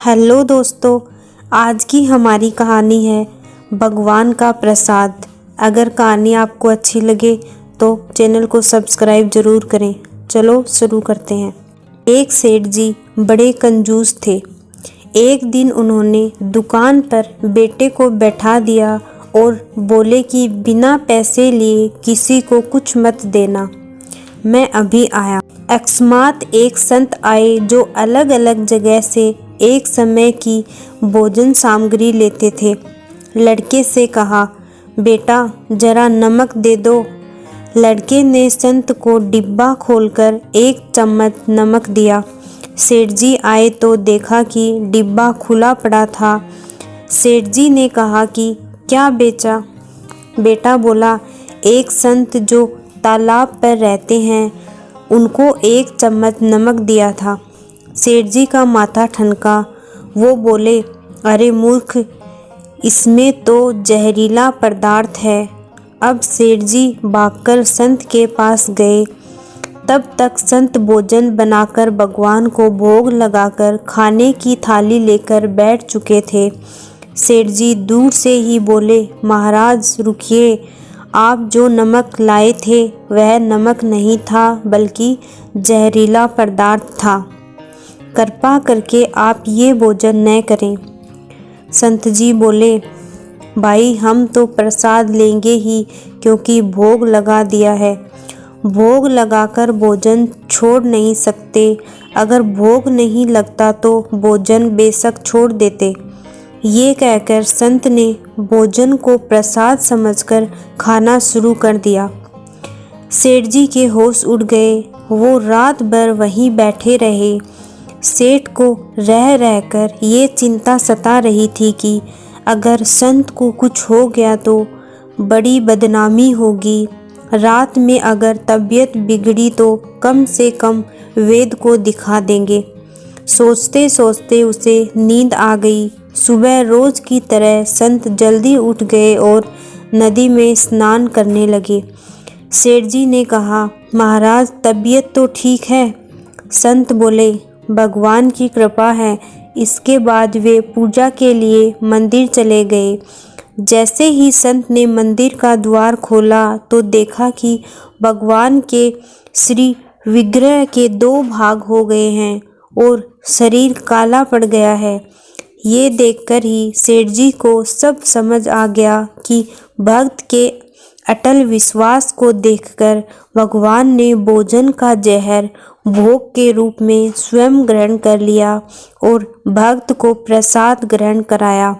Hello दोस्तों, आज की हमारी कहानी है भगवान का प्रसाद। अगर कहानी आपको अच्छी लगे तो चैनल को सब्सक्राइब ज़रूर करें। चलो शुरू करते हैं। एक सेठ जी बड़े कंजूस थे। एक दिन उन्होंने दुकान पर बेटे को बैठा दिया और बोले कि बिना पैसे लिए किसी को कुछ मत देना, मैं अभी आया। अकस्मात एक संत आए जो अलग अलग जगह से एक समय की भोजन सामग्री लेते थे। लड़के से कहा, बेटा जरा नमक दे दो। लड़के ने संत को डिब्बा खोलकर एक चम्मच नमक दिया। सेठ जी आए तो देखा कि डिब्बा खुला पड़ा था। सेठ जी ने कहा कि क्या बेचा? बेटा बोला, एक संत जो तालाब पर रहते हैं उनको एक चम्मच नमक दिया था। सेठ जी का माथा ठनका। वो बोले, अरे मूर्ख, इसमें तो जहरीला पदार्थ है। अब सेठ जी भागकर संत के पास गए। तब तक संत भोजन बनाकर भगवान को भोग लगाकर खाने की थाली लेकर बैठ चुके थे। सेठ जी दूर से ही बोले, महाराज रुकिए, आप जो नमक लाए थे वह नमक नहीं था बल्कि जहरीला पदार्थ था। कृपा करके आप ये भोजन न करें। संत जी बोले, भाई हम तो प्रसाद लेंगे ही, क्योंकि भोग लगा दिया है। भोग लगाकर भोजन छोड़ नहीं सकते। अगर भोग नहीं लगता तो भोजन बेशक छोड़ देते। ये कहकर संत ने भोजन को प्रसाद समझकर खाना शुरू कर दिया। सेठ जी के होश उड़ गए। वो रात भर वहीं बैठे रहे। सेठ को रह रहकर ये चिंता सता रही थी कि अगर संत को कुछ हो गया तो बड़ी बदनामी होगी। रात में अगर तबीयत बिगड़ी तो कम से कम वैद्य को दिखा देंगे। सोचते सोचते उसे नींद आ गई। सुबह रोज की तरह संत जल्दी उठ गए और नदी में स्नान करने लगे। सेठ जी ने कहा, महाराज तबीयत तो ठीक है? संत बोले, भगवान की कृपा है। इसके बाद वे पूजा के लिए मंदिर चले गए। जैसे ही संत ने मंदिर का द्वार खोला तो देखा कि भगवान के श्री विग्रह के 2 भाग हो गए हैं और शरीर काला पड़ गया है। ये देखकर ही सेठ जी को सब समझ आ गया कि भक्त के अटल विश्वास को देखकर भगवान ने भोजन का जहर भोग के रूप में स्वयं ग्रहण कर लिया और भक्त को प्रसाद ग्रहण कराया।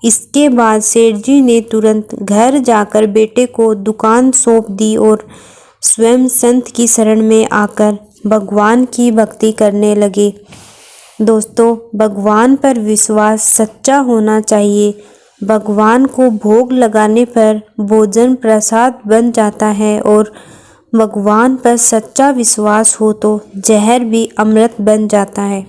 इसके बाद सेठ जी ने तुरंत घर जाकर बेटे को दुकान सौंप दी और स्वयं संत की शरण में आकर भगवान की भक्ति करने लगे। दोस्तों, भगवान पर विश्वास सच्चा होना चाहिए। भगवान को भोग लगाने पर भोजन प्रसाद बन जाता है और भगवान पर सच्चा विश्वास हो तो जहर भी अमृत बन जाता है।